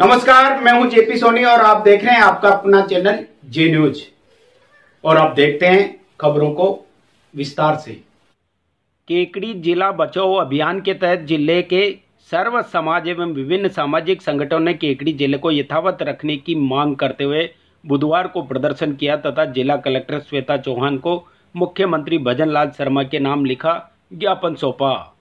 नमस्कार, मैं हूं जेपी सोनी और आप देख रहे हैं आपका अपना चैनल जे न्यूज। और आप देखते हैं खबरों को विस्तार से। केकड़ी जिला बचाओ अभियान के तहत जिले के सर्व समाज एवं विभिन्न सामाजिक संगठनों ने केकड़ी जिले को यथावत रखने की मांग करते हुए बुधवार को प्रदर्शन किया तथा जिला कलेक्टर श्वेता चौहान को मुख्यमंत्री भजनलाल शर्मा के नाम लिखा ज्ञापन सौंपा।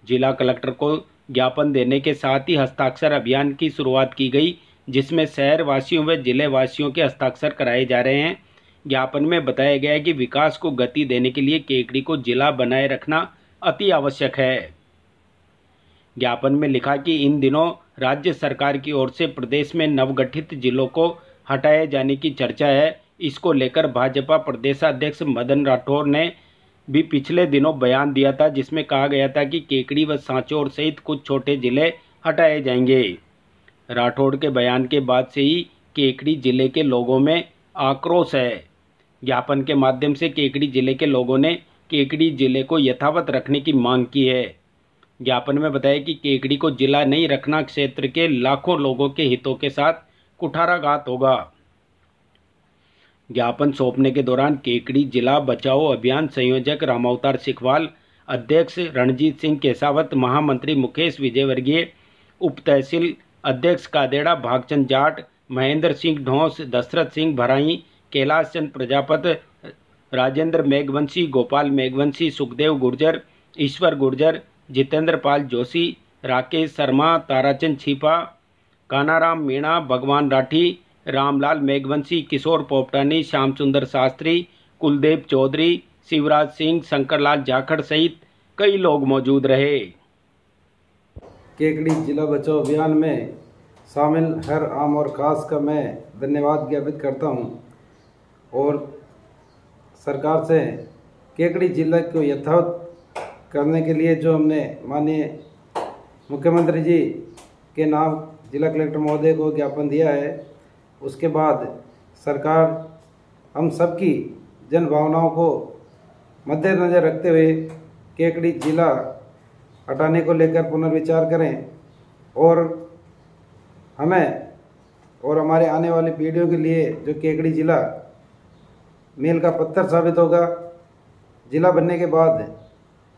जिला कलेक्टर को ज्ञापन देने के साथ ही हस्ताक्षर अभियान की शुरुआत की गई, जिसमें शहर वासियों व जिले वासियों के हस्ताक्षर कराए जा रहे हैं। ज्ञापन में बताया गया है कि विकास को गति देने के लिए केकड़ी को जिला बनाए रखना अति आवश्यक है। ज्ञापन में लिखा कि इन दिनों राज्य सरकार की ओर से प्रदेश में नवगठित जिलों को हटाए जाने की चर्चा है। इसको लेकर भाजपा प्रदेशाध्यक्ष मदन राठौर ने भी पिछले दिनों बयान दिया था, जिसमें कहा गया था कि केकड़ी व सांचौर सहित कुछ छोटे जिले हटाए जाएंगे। राठौड़ के बयान के बाद से ही केकड़ी जिले के लोगों में आक्रोश है। ज्ञापन के माध्यम से केकड़ी जिले के लोगों ने केकड़ी जिले को यथावत रखने की मांग की है। ज्ञापन में बताया कि केकड़ी को जिला नहीं रखना क्षेत्र के लाखों लोगों के हितों के साथ कुठाराघात होगा। ज्ञापन सौंपने के दौरान केकड़ी जिला बचाओ अभियान संयोजक रामावतार सिखवाल, अध्यक्ष रणजीत सिंह केसावत, महामंत्री मुकेश विजयवर्गीय, उप तहसील अध्यक्ष कादेड़ा भागचंद जाट, महेंद्र सिंह ढोंस, दशरथ सिंह भराई, कैलाश चंद प्रजापत, राजेंद्र मेघवंशी, गोपाल मेघवंशी, सुखदेव गुर्जर, ईश्वर गुर्जर, जितेंद्र पाल जोशी, राकेश शर्मा, ताराचंद छिपा, कानाराम मीणा, भगवान राठी, रामलाल मेघवंशी, किशोर पोपटानी, श्याम सुंदर शास्त्री, कुलदेव चौधरी, शिवराज सिंह, शंकरलाल जाखड़ सहित कई लोग मौजूद रहे। केकड़ी जिला बचाओ अभियान में शामिल हर आम और खास का मैं धन्यवाद ज्ञापित करता हूं और सरकार से केकड़ी जिला को यथावत करने के लिए जो हमने माननीय मुख्यमंत्री जी के नाम जिला कलेक्टर महोदय को ज्ञापन दिया है, उसके बाद सरकार हम सबकी जन भावनाओं को मद्देनज़र रखते हुए केकड़ी जिला हटाने को लेकर पुनर्विचार करें और हमें और हमारे आने वाली पीढ़ियों के लिए जो केकड़ी जिला मील का पत्थर साबित होगा। जिला बनने के बाद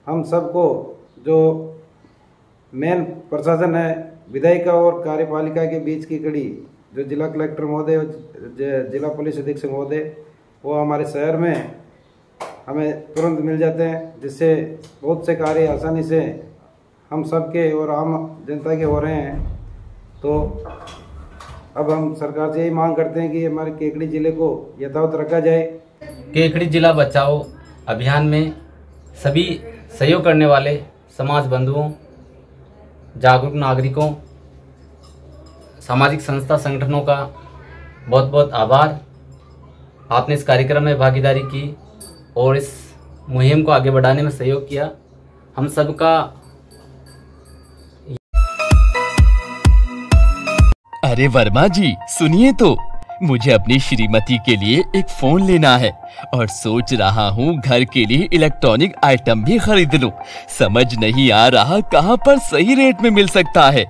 हम सबको जो मेन प्रशासन है, विधायिका और कार्यपालिका के बीच की कड़ी जो जिला कलेक्टर महोदय और जिला पुलिस अधीक्षक महोदय वो हमारे शहर में हमें तुरंत मिल जाते हैं, जिससे बहुत से कार्य आसानी से हम सबके और आम जनता के हो रहे हैं। तो अब हम सरकार से यही मांग करते हैं कि हमारे केकड़ी जिले को यथावत रखा जाए। केकड़ी जिला बचाओ अभियान में सभी सहयोग करने वाले समाज बंधुओं, जागरूक नागरिकों, सामाजिक संस्था संगठनों का बहुत बहुत आभार। आपने इस कार्यक्रम में भागीदारी की और इस मुहिम को आगे बढ़ाने में सहयोग किया। हम सबका अरे वर्मा जी सुनिए तो, मुझे अपनी श्रीमती के लिए एक फोन लेना है और सोच रहा हूँ घर के लिए इलेक्ट्रॉनिक आइटम भी खरीद लूं। समझ नहीं आ रहा कहाँ पर सही रेट में मिल सकता है।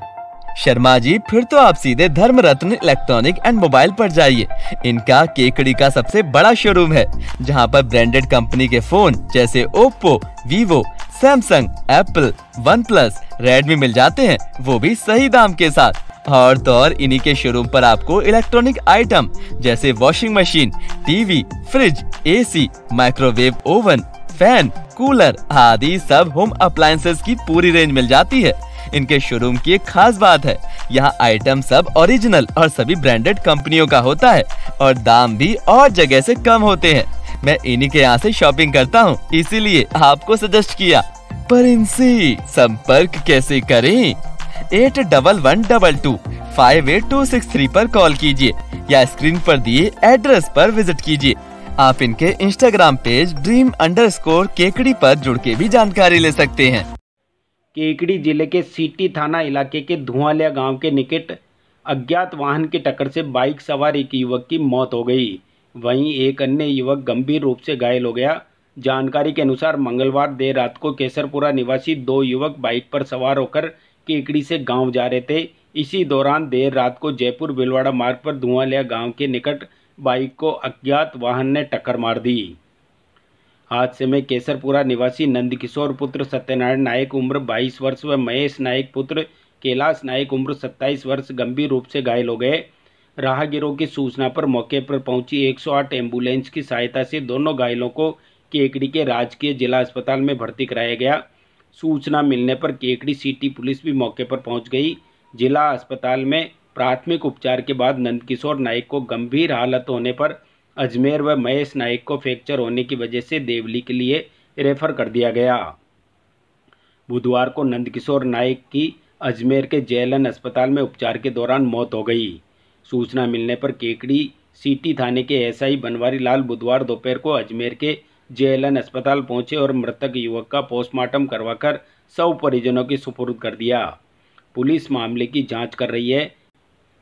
शर्मा जी फिर तो आप सीधे धर्म रत्न इलेक्ट्रॉनिक एंड मोबाइल पर जाइए। इनका केकड़ी का सबसे बड़ा शोरूम है, जहां पर ब्रांडेड कंपनी के फोन जैसे Oppo, Vivo, Samsung, Apple, OnePlus, Redmi मिल जाते हैं, वो भी सही दाम के साथ। और तो और इन्हीं के शोरूम पर आपको इलेक्ट्रॉनिक आइटम जैसे washing machine, TV, fridge, AC, microwave oven, fan, cooler आदि सब होम अप्लायंसेस की पूरी रेंज मिल जाती है। इनके शोरूम की एक खास बात है, यहाँ आइटम सब ओरिजिनल और सभी ब्रांडेड कंपनियों का होता है और दाम भी और जगह से कम होते हैं। मैं इन्हीं के यहाँ से शॉपिंग करता हूँ, इसीलिए आपको सजेस्ट किया। पर इनसे संपर्क कैसे करें? 8112258263 पर कॉल कीजिए या स्क्रीन पर दिए एड्रेस पर विजिट कीजिए। आप इनके इंस्टाग्राम पेज dream_केकड़ी पर जुड़ के भी जानकारी ले सकते हैं। केकड़ी जिले के सीटी थाना इलाके के धुआंलिया गांव के निकट अज्ञात वाहन की टक्कर से बाइक सवार एक युवक की मौत हो गई। वहीं एक अन्य युवक गंभीर रूप से घायल हो गया। जानकारी के अनुसार मंगलवार देर रात को केसरपुरा निवासी दो युवक बाइक पर सवार होकर केकड़ी से गांव जा रहे थे। इसी दौरान देर रात को जयपुर भीलवाड़ा मार्ग पर धुआंलिया गांव के निकट बाइक को अज्ञात वाहन ने टक्कर मार दी। हादसे में केसरपुरा निवासी नंदकिशोर पुत्र सत्यनारायण नायक उम्र 22 वर्ष व महेश नायक पुत्र कैलाश नायक उम्र 27 वर्ष गंभीर रूप से घायल हो गए। राहगीरों की सूचना पर मौके पर पहुंची 108 एम्बुलेंस की सहायता से दोनों घायलों को केकड़ी के राजकीय जिला अस्पताल में भर्ती कराया गया। सूचना मिलने पर केकड़ी सिटी पुलिस भी मौके पर पहुंच गई। जिला अस्पताल में प्राथमिक उपचार के बाद नंदकिशोर नायक को गंभीर हालत होने पर अजमेर व महेश नायक को फ्रैक्चर होने की वजह से देवली के लिए रेफर कर दिया गया। बुधवार को नंदकिशोर नायक की अजमेर के जेएलएन अस्पताल में उपचार के दौरान मौत हो गई। सूचना मिलने पर केकड़ी सिटी थाने के एसआई बनवारी लाल बुधवार दोपहर को अजमेर के जेएलएन अस्पताल पहुंचे और मृतक युवक का पोस्टमार्टम करवाकर शव परिजनों के सुपुर्द कर दिया। पुलिस मामले की जांच कर रही है।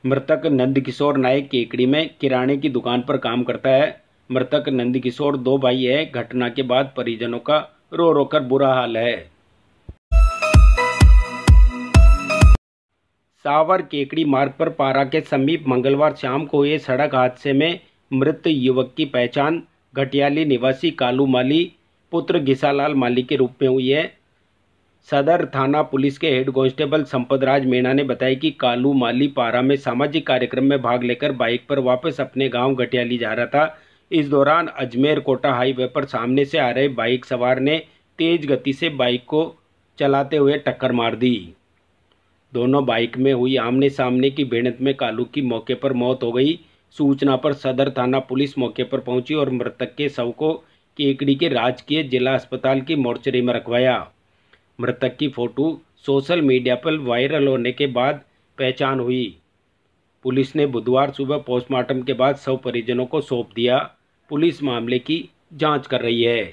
मृतक नंदकिशोर नायक केकड़ी में किराने की दुकान पर काम करता है। मृतक नंदकिशोर 2 भाई है। घटना के बाद परिजनों का रो रो कर बुरा हाल है। सावर केकड़ी मार्ग पर पारा के समीप मंगलवार शाम को हुए सड़क हादसे में मृत युवक की पहचान घटियाली निवासी कालू माली पुत्र घिसालाल माली के रूप में हुई है। सदर थाना पुलिस के हेड कांस्टेबल संपतराज मीणा ने बताया कि कालू माली पारा में सामाजिक कार्यक्रम में भाग लेकर बाइक पर वापस अपने गांव घटियाली जा रहा था। इस दौरान अजमेर कोटा हाईवे पर सामने से आ रहे बाइक सवार ने तेज गति से बाइक को चलाते हुए टक्कर मार दी। दोनों बाइक में हुई आमने सामने की भिड़ंत में कालू की मौके पर मौत हो गई। सूचना पर सदर थाना पुलिस मौके पर पहुंची और मृतक के शव को केकड़ी के राजकीय जिला अस्पताल की मोर्चरी में रखवाया। मृतक की फोटो सोशल मीडिया पर वायरल होने के बाद पहचान हुई। पुलिस ने बुधवार सुबह पोस्टमार्टम के बाद शव परिजनों को सौंप दिया। पुलिस मामले की जांच कर रही है।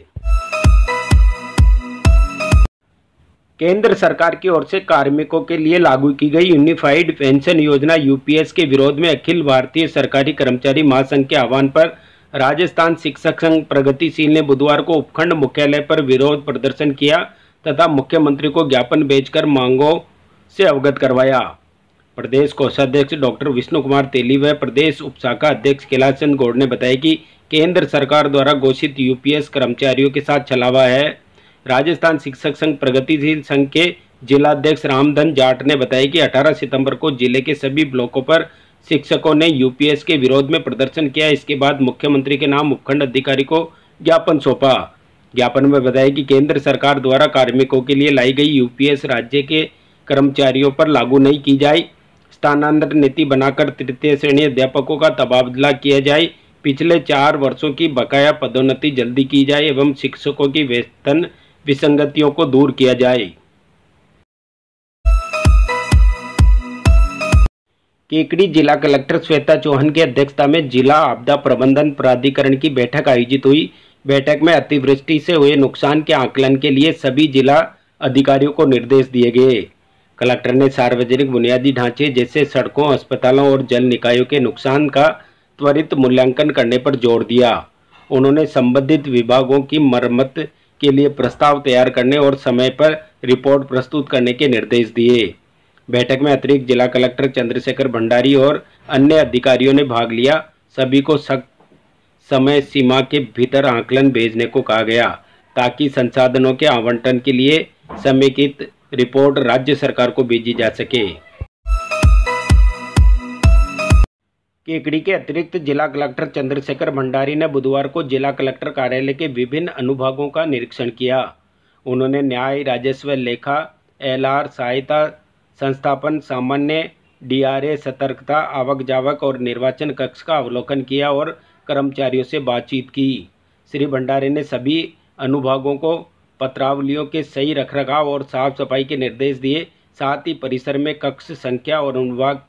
केंद्र सरकार की ओर से कार्मिकों के लिए लागू की गई यूनिफाइड पेंशन योजना यूपीएस के विरोध में अखिल भारतीय सरकारी कर्मचारी महासंघ के आह्वान पर राजस्थान शिक्षक संघ प्रगतिशील ने बुधवार को उपखंड मुख्यालय पर विरोध प्रदर्शन किया तथा मुख्यमंत्री को ज्ञापन भेजकर मांगों से अवगत करवाया। प्रदेश कोषाध्यक्ष डॉक्टर विष्णु कुमार तेली व प्रदेश उपशाखा अध्यक्ष कैलाश चंद गौड़ ने बताया कि केंद्र सरकार द्वारा घोषित यूपीएस कर्मचारियों के साथ छलावा है। राजस्थान शिक्षक संघ प्रगतिशील संघ के जिलाध्यक्ष रामधन जाट ने बताया कि 18 सितंबर को जिले के सभी ब्लॉकों पर शिक्षकों ने यूपीएस के विरोध में प्रदर्शन किया। इसके बाद मुख्यमंत्री के नाम उपखंड अधिकारी को ज्ञापन सौंपा। ज्ञापन में बताया कि केंद्र सरकार द्वारा कार्मिकों के लिए लाई गई यूपीएस राज्य के कर्मचारियों पर लागू नहीं की जाए। स्थानांतरण नीति बनाकर तृतीय श्रेणी अध्यापकों का तबादला किया जाए। पिछले 4 वर्षों की बकाया पदोन्नति जल्दी की जाए एवं शिक्षकों की वेतन विसंगतियों को दूर किया जाए। केकड़ी जिला कलेक्टर श्वेता चौहान की अध्यक्षता में जिला आपदा प्रबंधन प्राधिकरण की बैठक आयोजित हुई। बैठक में अतिवृष्टि से हुए नुकसान के आकलन के लिए सभी जिला अधिकारियों को निर्देश दिए गए। कलेक्टर ने सार्वजनिक बुनियादी ढांचे जैसे सड़कों, अस्पतालों और जल निकायों के नुकसान का त्वरित मूल्यांकन करने पर जोर दिया। उन्होंने संबंधित विभागों की मरम्मत के लिए प्रस्ताव तैयार करने और समय पर रिपोर्ट प्रस्तुत करने के निर्देश दिए। बैठक में अतिरिक्त जिला कलेक्टर चंद्रशेखर भंडारी और अन्य अधिकारियों ने भाग लिया। सभी को सख्त समय सीमा के भीतर आकलन भेजने को कहा गया ताकि संसाधनों के आवंटन के लिए समेकित रिपोर्ट राज्य सरकार को भेजी जा सके। केकड़ी के अतिरिक्त जिला कलेक्टर चंद्रशेखर भंडारी ने बुधवार को जिला कलेक्टर कार्यालय के विभिन्न अनुभागों का निरीक्षण किया। उन्होंने न्याय, राजस्व, लेखा, एलआर, सहायता, संस्थापन, सामान्य, डीआरए, सतर्कता, आवक जावक और निर्वाचन कक्ष का अवलोकन किया और कर्मचारियों से बातचीत की। श्री भंडारी ने सभी अनुभागों को पत्रावलियों के सही रखरखाव और साफ सफाई के निर्देश दिए। साथ ही परिसर में कक्ष संख्या और अनुभाग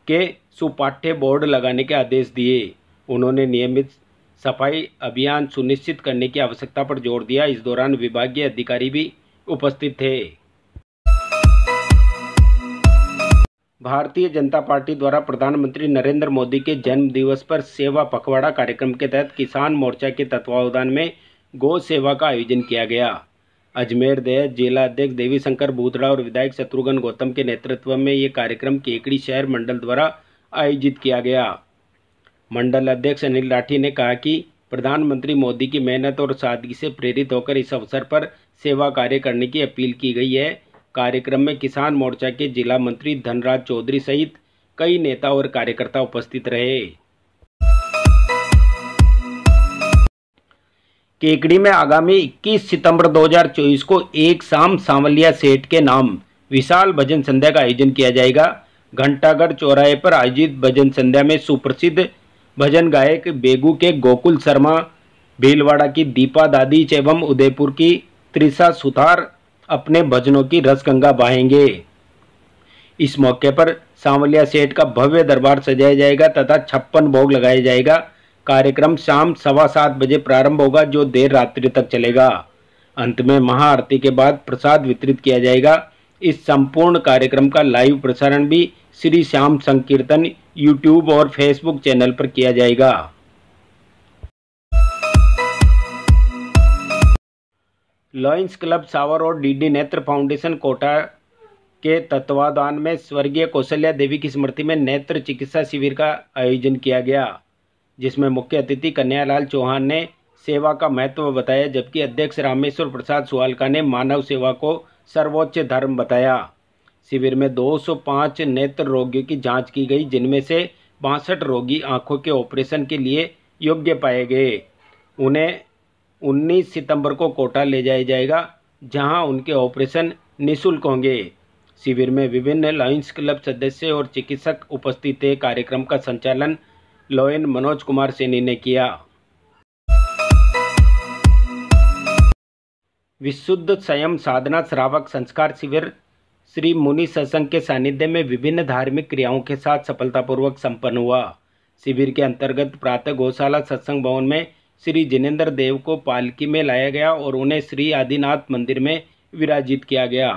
के सुपाठ्य बोर्ड लगाने के आदेश दिए। उन्होंने नियमित सफाई अभियान सुनिश्चित करने की आवश्यकता पर जोर दिया। इस दौरान विभागीय अधिकारी भी उपस्थित थे। भारतीय जनता पार्टी द्वारा प्रधानमंत्री नरेंद्र मोदी के जन्म दिवस पर सेवा पखवाड़ा कार्यक्रम के तहत किसान मोर्चा के तत्वावधान में गौ सेवा का आयोजन किया गया। अजमेर दे जिला अध्यक्ष देवी शंकर बूथड़ा और विधायक शत्रुघ्न गौतम के नेतृत्व में ये कार्यक्रम केकड़ी शहर मंडल द्वारा आयोजित किया गया। मंडल अध्यक्ष अनिल राठी ने कहा कि प्रधानमंत्री मोदी की मेहनत और सादगी से प्रेरित होकर इस अवसर पर सेवा कार्य करने की अपील की गई है। कार्यक्रम में किसान मोर्चा के जिला मंत्री धनराज चौधरी सहित कई नेता और कार्यकर्ता उपस्थित रहे। केकड़ी में आगामी 21 सितंबर 2024 को एक शाम सांवलिया सेठ के नाम विशाल भजन संध्या का आयोजन किया जाएगा। घंटागढ़ चौराहे पर आयोजित भजन संध्या में सुप्रसिद्ध भजन गायक बेगू के गोकुल शर्मा, भीलवाड़ा की दीपा दादी एवं उदयपुर की त्रिषा सुथार अपने भजनों की रसगंगा बहाएंगे। इस मौके पर सांवलिया सेठ का भव्य दरबार सजाया जाएगा तथा 56 भोग लगाया जाएगा। कार्यक्रम शाम 7:15 बजे प्रारंभ होगा जो देर रात्रि तक चलेगा। अंत में महाआरती के बाद प्रसाद वितरित किया जाएगा। इस संपूर्ण कार्यक्रम का लाइव प्रसारण भी श्री श्याम संकीर्तन यूट्यूब और फेसबुक चैनल पर किया जाएगा। लॉयंस क्लब सावर और डीडी नेत्र फाउंडेशन कोटा के तत्वाधान में स्वर्गीय कौशल्या देवी की स्मृति में नेत्र चिकित्सा शिविर का आयोजन किया गया, जिसमें मुख्य अतिथि कन्हैयालाल चौहान ने सेवा का महत्व बताया, जबकि अध्यक्ष रामेश्वर प्रसाद सुवालका ने मानव सेवा को सर्वोच्च धर्म बताया। शिविर में 205 नेत्र रोगियों की जांच की गई, जिनमें से 62 रोगी आंखों के ऑपरेशन के लिए योग्य पाए गए। उन्हें 19 सितंबर को कोटा ले जाया जाएगा, जहां उनके ऑपरेशन निःशुल्क होंगे। शिविर में विभिन्न लॉयंस क्लब सदस्य और चिकित्सक उपस्थित थे। कार्यक्रम का संचालन लॉयन मनोज कुमार सैनी ने किया। विशुद्ध संयम साधना श्रावक संस्कार शिविर श्री मुनि सत्संग के सानिध्य में विभिन्न धार्मिक क्रियाओं के साथ सफलतापूर्वक संपन्न हुआ। शिविर के अंतर्गत प्रातः गौशाला सत्संग भवन में श्री जिनेंद्र देव को पालकी में लाया गया और उन्हें श्री आदिनाथ मंदिर में विराजित किया गया।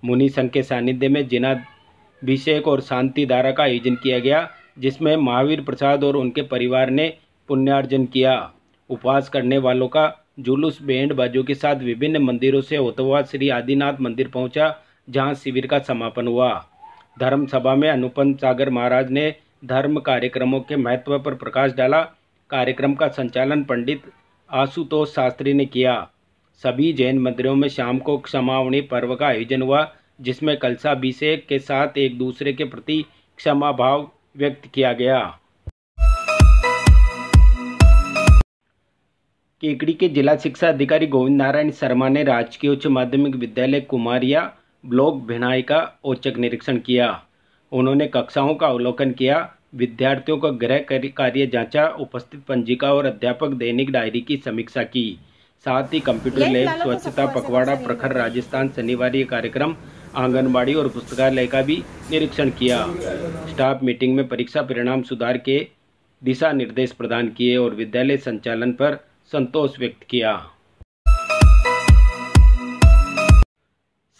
मुनि संघ के सानिध्य में जिनाभिषेक और शांति धारा का आयोजन किया गया, जिसमें महावीर प्रसाद और उनके परिवार ने पुण्यार्जन किया। उपवास करने वालों का जुलूस बैंड बाजों के साथ विभिन्न मंदिरों से होता हुआ श्री आदिनाथ मंदिर पहुंचा, जहां शिविर का समापन हुआ। धर्म सभा में अनुपम सागर महाराज ने धर्म कार्यक्रमों के महत्व पर प्रकाश डाला। कार्यक्रम का संचालन पंडित आशुतोष शास्त्री ने किया। सभी जैन मंदिरों में शाम को क्षमावणी पर्व का आयोजन हुआ, जिसमें कलशाभिषेक के साथ एक दूसरे के प्रति क्षमा भाव व्यक्त किया गया। केकड़ी के जिला शिक्षा अधिकारी गोविंद नारायण शर्मा ने राजकीय उच्च माध्यमिक विद्यालय कुमारिया ब्लॉक भिनाई का औचक निरीक्षण किया। उन्होंने कक्षाओं का अवलोकन किया, विद्यार्थियों का गृह कार्य जांचा, उपस्थित पंजिका और अध्यापक दैनिक डायरी की समीक्षा की। साथ ही कंप्यूटर लैब, स्वच्छता पखवाड़ा, प्रखर राजस्थान शनिवार कार्यक्रम, आंगनबाड़ी और पुस्तकालय का भी निरीक्षण किया। स्टाफ मीटिंग में परीक्षा परिणाम सुधार के दिशा निर्देश प्रदान किए और विद्यालय संचालन पर संतोष व्यक्त किया।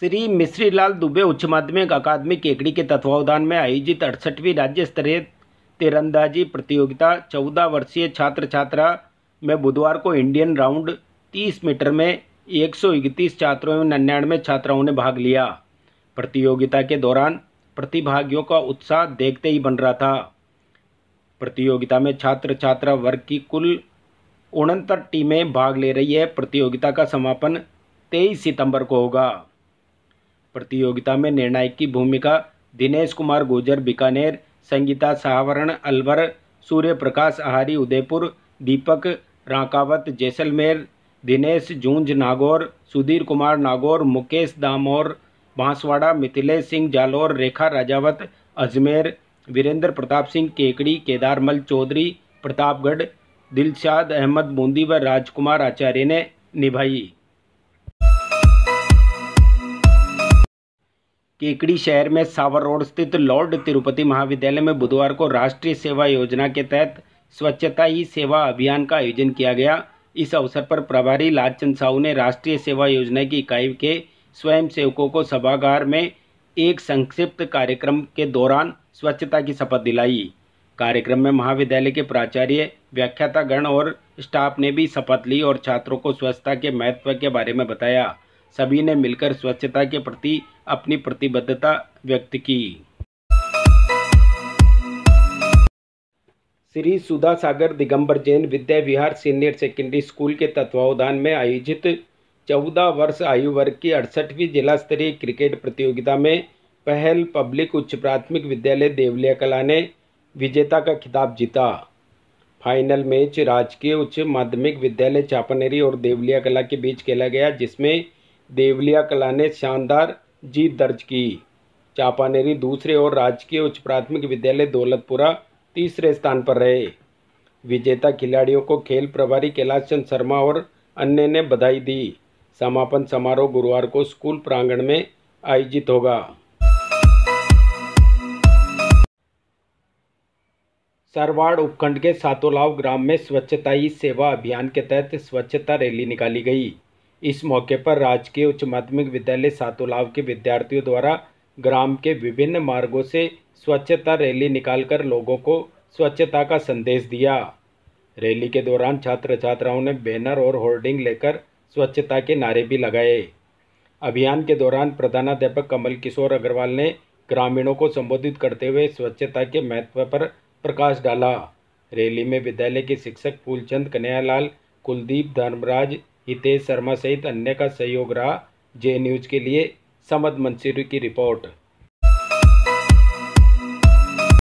श्री मिश्रीलाल दुबे उच्च माध्यमिक अकादमी केकड़ी के तत्वावधान में आयोजित 68वीं राज्य स्तरीय तीरंदाजी प्रतियोगिता 14 वर्षीय छात्र छात्रा में बुधवार को इंडियन राउंड 30 मीटर में 131 छात्रों एवं 99 छात्राओं ने भाग लिया। प्रतियोगिता के दौरान प्रतिभागियों का उत्साह देखते ही बन रहा था। प्रतियोगिता में छात्र छात्रा वर्ग की कुल 69 टीमें भाग ले रही है। प्रतियोगिता का समापन 23 सितंबर को होगा। प्रतियोगिता में निर्णायक की भूमिका दिनेश कुमार गुर्जर बीकानेर, संगीता सावरण अलवर, सूर्य प्रकाश आहारी उदयपुर, दीपक रांकावत जैसलमेर, दिनेश जूंज नागौर, सुधीर कुमार नागौर, मुकेश दामोर बांसवाड़ा, मिथिलेश सिंह जालोर, रेखा राजावत अजमेर, वीरेंद्र प्रताप सिंह केकड़ी, केदारमल चौधरी प्रतापगढ़, दिलशाद अहमद बूंदी व राजकुमार आचार्य ने निभाई। केकड़ी शहर में सावर रोड स्थित लॉर्ड तिरुपति महाविद्यालय में बुधवार को राष्ट्रीय सेवा योजना के तहत स्वच्छता ही सेवा अभियान का आयोजन किया गया। इस अवसर पर प्रभारी लालचंद साहू ने राष्ट्रीय सेवा योजना की इकाई के स्वयं सेवकों को सभागार में एक संक्षिप्त कार्यक्रम के दौरान स्वच्छता की शपथ दिलाई। कार्यक्रम में महाविद्यालय के प्राचार्य, व्याख्यातागण और स्टाफ ने भी शपथ ली और छात्रों को स्वच्छता के महत्व के बारे में बताया। सभी ने मिलकर स्वच्छता के प्रति अपनी प्रतिबद्धता व्यक्त की। श्री सुधा सागर Digambar Jain Vidya Vihar senior secondary school के तत्वावधान में आयोजित 14 वर्ष आयु वर्ग की 68वीं जिला स्तरीय क्रिकेट प्रतियोगिता में पहल पब्लिक उच्च प्राथमिक विद्यालय देवलिया कला ने विजेता का खिताब जीता। फाइनल मैच राजकीय उच्च माध्यमिक विद्यालय चापानेरी और देवलिया कला के बीच खेला गया, जिसमें देवलिया कला ने शानदार जीत दर्ज की। चापानेरी दूसरे और राजकीय उच्च प्राथमिक विद्यालय दौलतपुरा तीसरे स्थान पर रहे। विजेता खिलाड़ियों को खेल प्रभारी कैलाश चंद शर्मा और अन्य ने बधाई दी। समापन समारोह गुरुवार को स्कूल प्रांगण में आयोजित होगा। सरवाड़ उपखंड के सातोलाव ग्राम में स्वच्छता ही सेवा अभियान के तहत स्वच्छता रैली निकाली गई। इस मौके पर राजकीय उच्च माध्यमिक विद्यालय सातोलाव के विद्यार्थियों द्वारा ग्राम के विभिन्न मार्गों से स्वच्छता रैली निकालकर लोगों को स्वच्छता का संदेश दिया। रैली के दौरान छात्र छात्राओं ने बैनर और होर्डिंग लेकर स्वच्छता के नारे भी लगाए। अभियान के दौरान प्रधानाध्यापक कमल किशोर अग्रवाल ने ग्रामीणों को संबोधित करते हुए स्वच्छता के महत्व पर प्रकाश डाला। रैली में विद्यालय के शिक्षक फूलचंद कन्हैयालाल, कुलदीप, धर्मराज, हितेश शर्मा सहित अन्य का सहयोग रहा। जे न्यूज के लिए समद मंसूरी की रिपोर्ट।